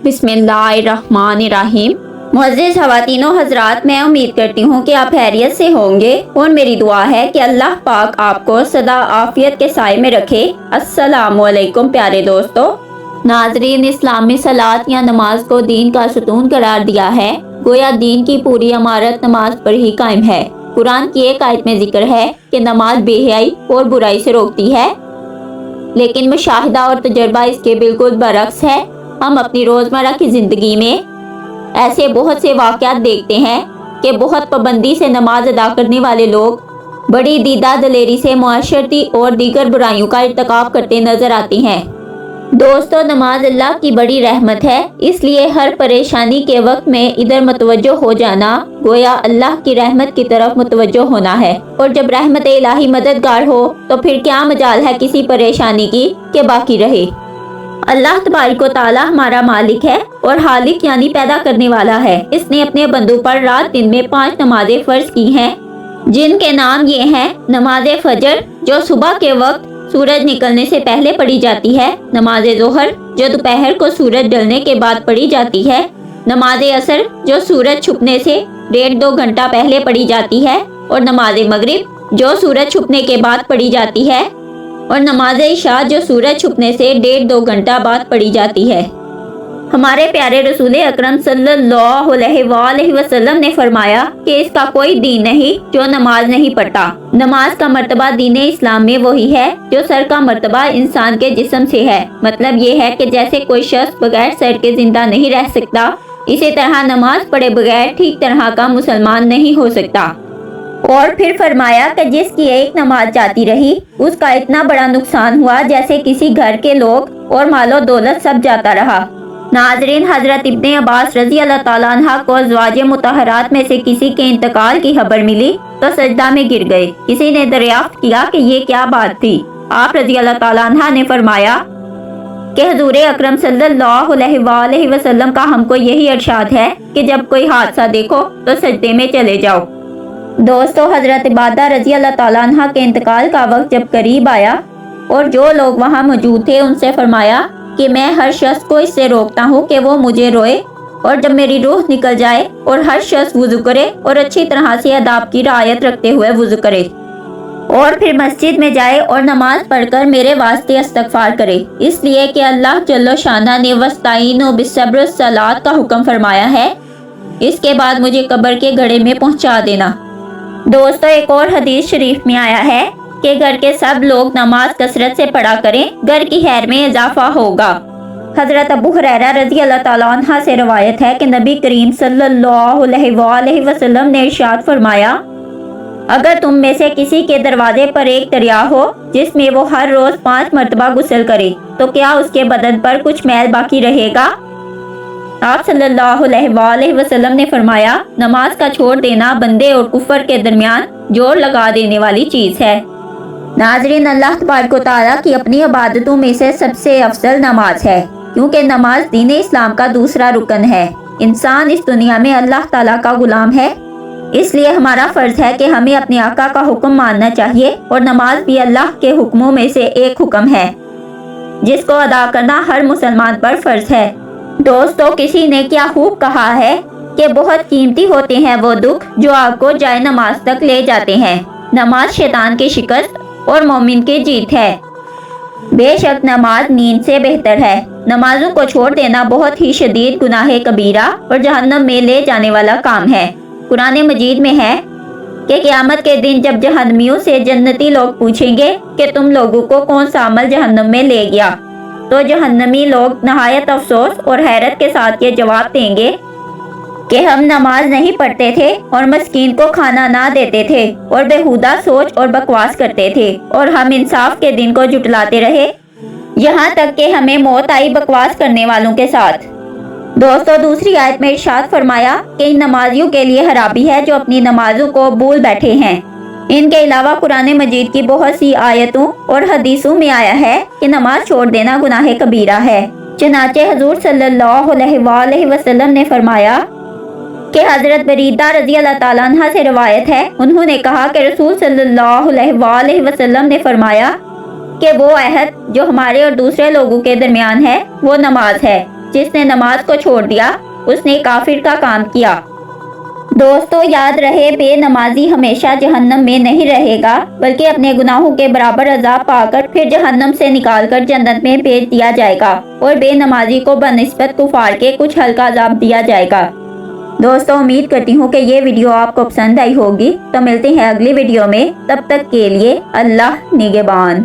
बिस्मिल्लाहिर्रहमानिर्रहीम। मुअज़्ज़िज़ ख़वातीन व हज़रात, मैं उम्मीद करती हूँ कि आप खैरियत से होंगे और मेरी दुआ है कि अल्लाह पाक आपको सदा आफियत के साए में रखे। अस्सलामु अलैकुम प्यारे दोस्तों। नाज़रीन, इस्लाम में सलात या नमाज को दीन का सतून करार दिया है। गोया दीन की पूरी इमारत नमाज पर ही कायम है। कुरान की एक आयत में जिक्र है कि नमाज बेहयाई और बुराई से रोकती है, लेकिन मुशाहिदा और तजर्बा इसके बिल्कुल बरक्स है। हम अपनी रोज़मर्रा की ज़िंदगी में ऐसे बहुत से वाक़यात देखते हैं कि बहुत पाबंदी से नमाज अदा करने वाले लोग बड़ी दीदा दलेरी से मुआशरती और दीगर बुराइयों का इर्तिकाब करते नज़र आते हैं। दोस्तों, नमाज अल्लाह की बड़ी रहमत है, इसलिए हर परेशानी के वक्त में इधर मुतवज्जो हो जाना गोया अल्लाह की रहमत की तरफ मुतवज्जो होना है। और जब रहमत इलाही मददगार हो तो फिर क्या मजाल है किसी परेशानी की कि बाकी रहे। अल्लाह तबारक व तआला हमारा मालिक है और हालिक यानी पैदा करने वाला है। इसने अपने बंदों पर रात दिन में 5 नमाजें फर्ज की हैं, जिनके नाम ये हैं: नमाज फजर जो सुबह के वक्त सूरज निकलने से पहले पढ़ी जाती है, नमाज ज़ोहर जो दोपहर को सूरज ढलने के बाद पढ़ी जाती है, नमाज असर जो सूरज छुपने से 1.5-2 घंटा पहले पढ़ी जाती है, और नमाज मगरिब जो सूरज छुपने के बाद पढ़ी जाती है, और नमाज इशा जो सूरज छुपने से 1.5-2 घंटा बाद पढ़ी जाती है। हमारे प्यारे रसूल अकरम सल्लल्लाहु अलैहि वसल्लम ने फरमाया कि इसका कोई दीन नहीं जो नमाज नहीं पढ़ता। नमाज का मर्तबा दीन इस्लाम में वही है जो सर का मर्तबा इंसान के जिस्म से है। मतलब ये है कि जैसे कोई शख्स बगैर सर के जिंदा नहीं रह सकता, इसी तरह नमाज पढ़े बगैर ठीक तरह का मुसलमान नहीं हो सकता। और फिर फरमाया कि जिसकी एक नमाज जाती रही उसका इतना बड़ा नुकसान हुआ जैसे किसी घर के लोग और मालो दौलत सब जाता रहा। नाजरीन, हजरत इब्ने अब्बास रजी अल्लाह ताला अन्हा को अज़वाजे मुतहरात में से किसी के इंतकाल की खबर मिली तो सजदा में गिर गए। किसी ने दरियाफ्त किया कि ये क्या बात थी। आप रजी अल्लाह ताला अन्हा ने फरमाया कि हुज़ूर अकरम सल्लल्लाहु अलैहि वसल्लम का हमको यही इरशाद है कि जब कोई हादसा देखो तो सजदे में चले जाओ। दोस्तों, हजरत इबादा रजी अल्लाह ताला अन्हा के इंतकाल का वक्त जब करीब आया और जो लोग वहाँ मौजूद थे उनसे फरमाया कि मैं हर शख्स को इससे रोकता हूँ कि वो मुझे रोए, और जब मेरी रूह निकल जाए और हर शख्स वुज़ू करे और अच्छी तरह से आदाब की रिआयत रखते हुए वुज़ू करे और फिर मस्जिद में जाए और नमाज पढ़कर मेरे वास्ते इस्तगफार करे, इसलिए कि अल्लाह जल्लो शाना ने वस्ताईनो बिस्सब्र सलात का हुक्म फरमाया है। इसके बाद मुझे कब्र के गड्ढे में पहुँचा देना। दोस्तों, एक और हदीस शरीफ में आया है कि घर के सब लोग नमाज कसरत से पढ़ा करें, घर की खैर में इजाफा होगा। हजरत अबू हुरैरा रज़ी अल्लाह ताला अन्हा से रवायत है कि नबी करीम सल्लल्लाहु अलैहि वसल्लम ने इरशाद फरमाया, अगर तुम में से किसी के दरवाजे पर एक दरिया हो जिसमें वो हर रोज 5 मरतबा गुस्ल करे तो क्या उसके बदन पर कुछ मैल बाकी रहेगा? आप सल्लल्लाहु अलैहि वसल्लम ने फरमाया, नमाज का छोड़ देना बंदे और कुफर के दरमियान जोर लगा देने वाली चीज है। नाज़रीन, अल्लाह तबारक व तआला की अपनी इबादतों में से सबसे अफजल नमाज है, क्योंकि नमाज दीन इस्लाम का दूसरा रुकन है। इंसान इस दुनिया में अल्लाह ताला का गुलाम है, इसलिए हमारा फर्ज है कि हमें अपने आका का हुक्म मानना चाहिए, और नमाज भी अल्लाह के हुक्मों में से एक हुक्म है जिसको अदा करना हर मुसलमान पर फर्ज है। दोस्तों, किसी ने क्या खूब कहा है कि बहुत कीमती होते हैं वो दुख जो आपको जाए नमाज तक ले जाते हैं। नमाज शैतान की शिकस्त और मोमिन की जीत है। बेशक नमाज नींद से बेहतर है। नमाजों को छोड़ देना बहुत ही शदीद गुनाह कबीरा और जहन्नम में ले जाने वाला काम है। कुरान मजीद में है कि क़यामत के दिन जब जहन्नमियों से जन्नती लोग पूछेंगे कि तुम लोगों को कौन सा अमल जहन्नम में ले गया, तो जहन्नमी लोग नहायत अफसोस और हैरत के साथ ये जवाब देंगे कि हम नमाज नहीं पढ़ते थे और मस्कीन को खाना ना देते थे और बेहुदा सोच और बकवास करते थे और हम इंसाफ के दिन को जुटलाते रहे, यहाँ तक कि हमें मौत आई बकवास करने वालों के साथ। दोस्तों, दूसरी आयत में इरशाद फरमाया कि इन नमाजियों के लिए खराबी है जो अपनी नमाजों को भूल बैठे हैं। इनके अलावा कुरान मजीद की बहुत सी आयतों और हदीसों में आया है कि नमाज छोड़ देना गुनाह कबीरा है। चनाचे हुजूर सल्लल्लाहु अलैहि वसल्लम ने फरमाया कि हजरत बरीदा रजी अल्लाह ताला अन्हा से रवायत है, उन्होंने कहा कि रसूल सल्लल्लाहु अलैहि वसल्लम ने फरमाया कि वो अहद जो हमारे और दूसरे लोगों के दरमियान है वो नमाज है। جس نے نماز کو چھوڑ دیا اس نے کافر کا کام کیا۔ دوستو یاد رہے، بے نمازی ہمیشہ جہنم میں نہیں رہے گا بلکہ اپنے گناہوں کے برابر عذاب پا کر پھر جہنم سے نکال کر جنت میں بھیج دیا جائے گا، اور بے نمازی کو بنسبت کفار کے کچھ ہلکا عذاب دیا جائے گا۔ دوستو امید کرتی ہوں کہ یہ ویڈیو آپ کو پسند آئی ہوگی، تو ملتے ہیں اگلی ویڈیو میں، تب تک کے لیے اللہ نگہبان۔